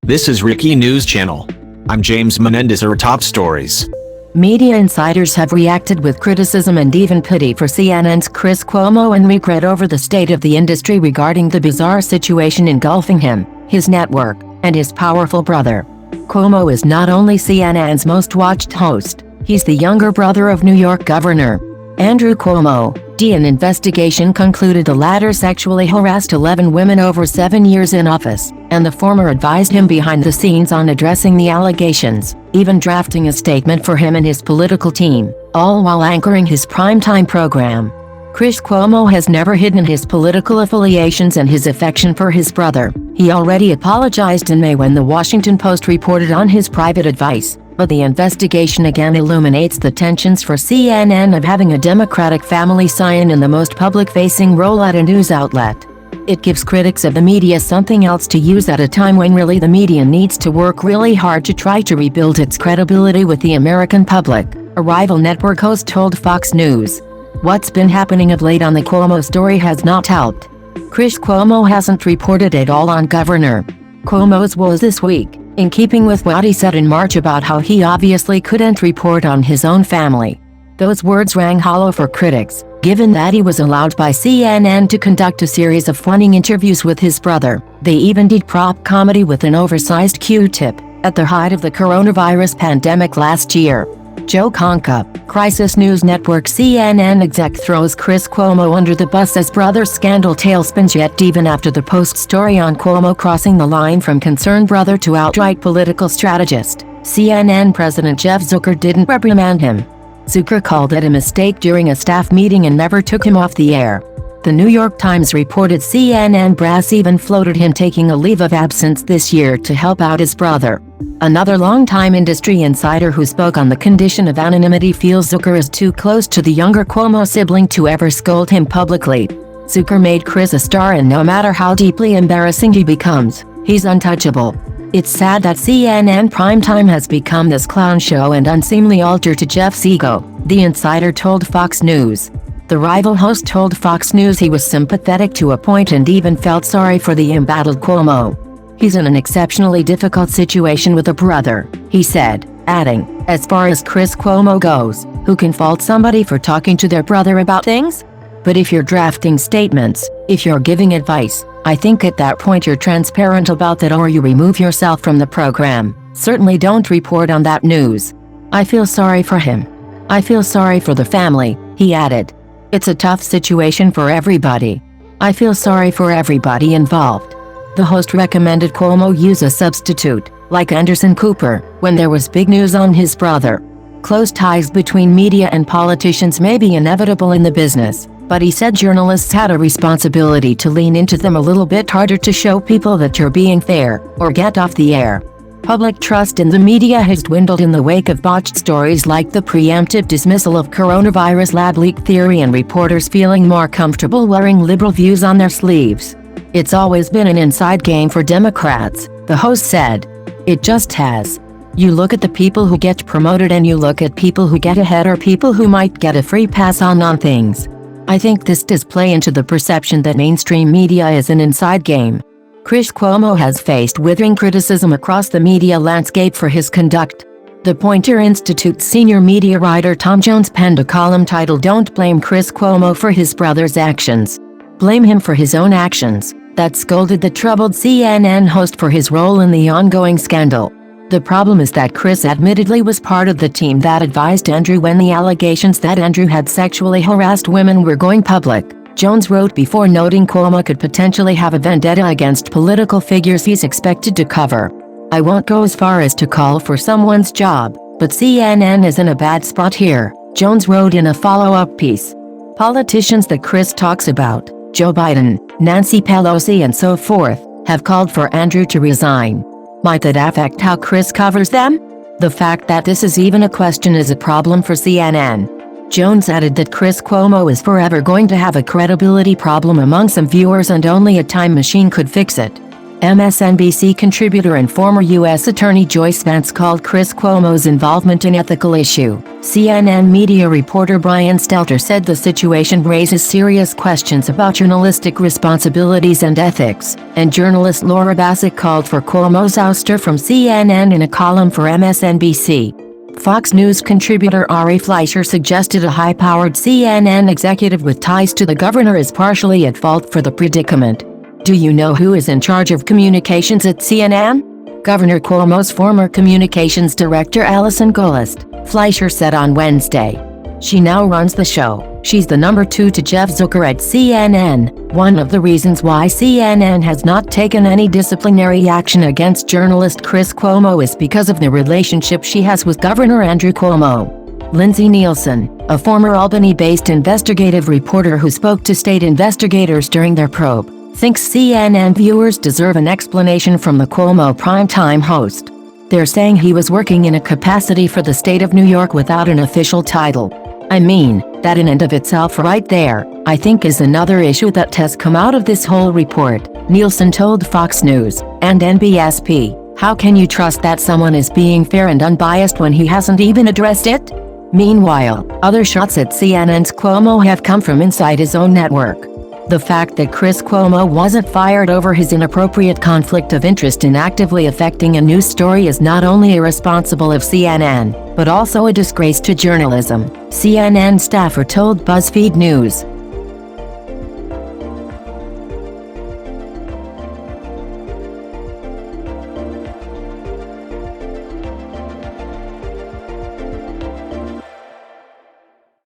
This is Rickie News Channel. I'm James Menendez. Our top stories. Media insiders have reacted with criticism and even pity for CNN's Chris Cuomo and regret over the state of the industry regarding the bizarre situation engulfing him, his network, and his powerful brother. Cuomo is not only CNN's most watched host, he's the younger brother of New York Governor Andrew Cuomo. An investigation concluded the latter sexually harassed 11 women over 7 years in office, and the former advised him behind the scenes on addressing the allegations, even drafting a statement for him and his political team, all while anchoring his primetime program. Chris Cuomo has never hidden his political affiliations and his affection for his brother. He already apologized in May when the Washington Post reported on his private advice, but the investigation again illuminates the tensions for CNN of having a Democratic family scion in the most public-facing role at a news outlet. It gives critics of the media something else to use at a time when really the media needs to work really hard to try to rebuild its credibility with the American public, a rival network host told Fox News. What's been happening of late on the Cuomo story has not helped. Chris Cuomo hasn't reported at all on Governor Cuomo's woes this week, in keeping with what he said in March about how he obviously couldn't report on his own family. Those words rang hollow for critics, given that he was allowed by CNN to conduct a series of funny interviews with his brother. They even did prop comedy with an oversized Q-tip, at the height of the coronavirus pandemic last year. Joe Conca, Crisis News Network CNN exec, throws Chris Cuomo under the bus as brother scandal tailspins yet even after the Post story on Cuomo crossing the line from concerned brother to outright political strategist. CNN President Jeff Zucker didn't reprimand him. Zucker called it a mistake during a staff meeting and never took him off the air. The New York Times reported CNN brass even floated him taking a leave of absence this year to help out his brother. Another longtime industry insider who spoke on the condition of anonymity feels Zucker is too close to the younger Cuomo sibling to ever scold him publicly. Zucker made Chris a star, and no matter how deeply embarrassing he becomes, he's untouchable. It's sad that CNN primetime has become this clown show and unseemly altar to Jeff's ego, the insider told Fox News. The rival host told Fox News he was sympathetic to a point and even felt sorry for the embattled Cuomo. He's in an exceptionally difficult situation with a brother, he said, adding, as far as Chris Cuomo goes, who can fault somebody for talking to their brother about things? But if you're drafting statements, if you're giving advice, I think at that point you're transparent about that, or you remove yourself from the program. Certainly don't report on that news. I feel sorry for him. I feel sorry for the family, he added. It's a tough situation for everybody. I feel sorry for everybody involved. The host recommended Cuomo use a substitute, like Anderson Cooper, when there was big news on his brother. Close ties between media and politicians may be inevitable in the business, but he said journalists had a responsibility to lean into them a little bit harder to show people that you're being fair, or get off the air. Public trust in the media has dwindled in the wake of botched stories like the preemptive dismissal of coronavirus lab leak theory and reporters feeling more comfortable wearing liberal views on their sleeves. It's always been an inside game for Democrats, the host said. It just has. You look at the people who get promoted and you look at people who get ahead or people who might get a free pass on things. I think this does play into the perception that mainstream media is an inside game. Chris Cuomo has faced withering criticism across the media landscape for his conduct. The Poynter Institute's senior media writer Tom Jones penned a column titled "Don't Blame Chris Cuomo for His Brother's Actions. Blame Him for His Own Actions," that scolded the troubled CNN host for his role in the ongoing scandal. The problem is that Chris admittedly was part of the team that advised Andrew when the allegations that Andrew had sexually harassed women were going public, Jones wrote, before noting Cuomo could potentially have a vendetta against political figures he's expected to cover. I won't go as far as to call for someone's job, but CNN is in a bad spot here, Jones wrote in a follow-up piece. Politicians that Chris talks about, Joe Biden, Nancy Pelosi and so forth, have called for Andrew to resign. Might that affect how Chris covers them? The fact that this is even a question is a problem for CNN. Jones added that Chris Cuomo is forever going to have a credibility problem among some viewers and only a time machine could fix it. MSNBC contributor and former U.S. Attorney Joyce Vance called Chris Cuomo's involvement an ethical issue. CNN media reporter Brian Stelter said the situation raises serious questions about journalistic responsibilities and ethics, and journalist Laura Bassett called for Cuomo's ouster from CNN in a column for MSNBC. Fox News contributor Ari Fleischer suggested a high-powered CNN executive with ties to the governor is partially at fault for the predicament. Do you know who is in charge of communications at CNN? Governor Cuomo's former communications director Allison Gollust, Fleischer said on Wednesday. She now runs the show. She's the number 2 to Jeff Zucker at CNN. One of the reasons why CNN has not taken any disciplinary action against journalist Chris Cuomo is because of the relationship she has with Governor Andrew Cuomo. Lindsay Nielsen, a former Albany-based investigative reporter who spoke to state investigators during their probe, thinks CNN viewers deserve an explanation from the Cuomo primetime host. They're saying he was working in a capacity for the state of New York without an official title. I mean, that in and of itself right there, I think is another issue that has come out of this whole report, Nielsen told Fox News and NBSP. How can you trust that someone is being fair and unbiased when he hasn't even addressed it? Meanwhile, other shots at CNN's Cuomo have come from inside his own network. The fact that Chris Cuomo wasn't fired over his inappropriate conflict of interest in actively affecting a news story is not only irresponsible of CNN, but also a disgrace to journalism, CNN staffer told BuzzFeed News.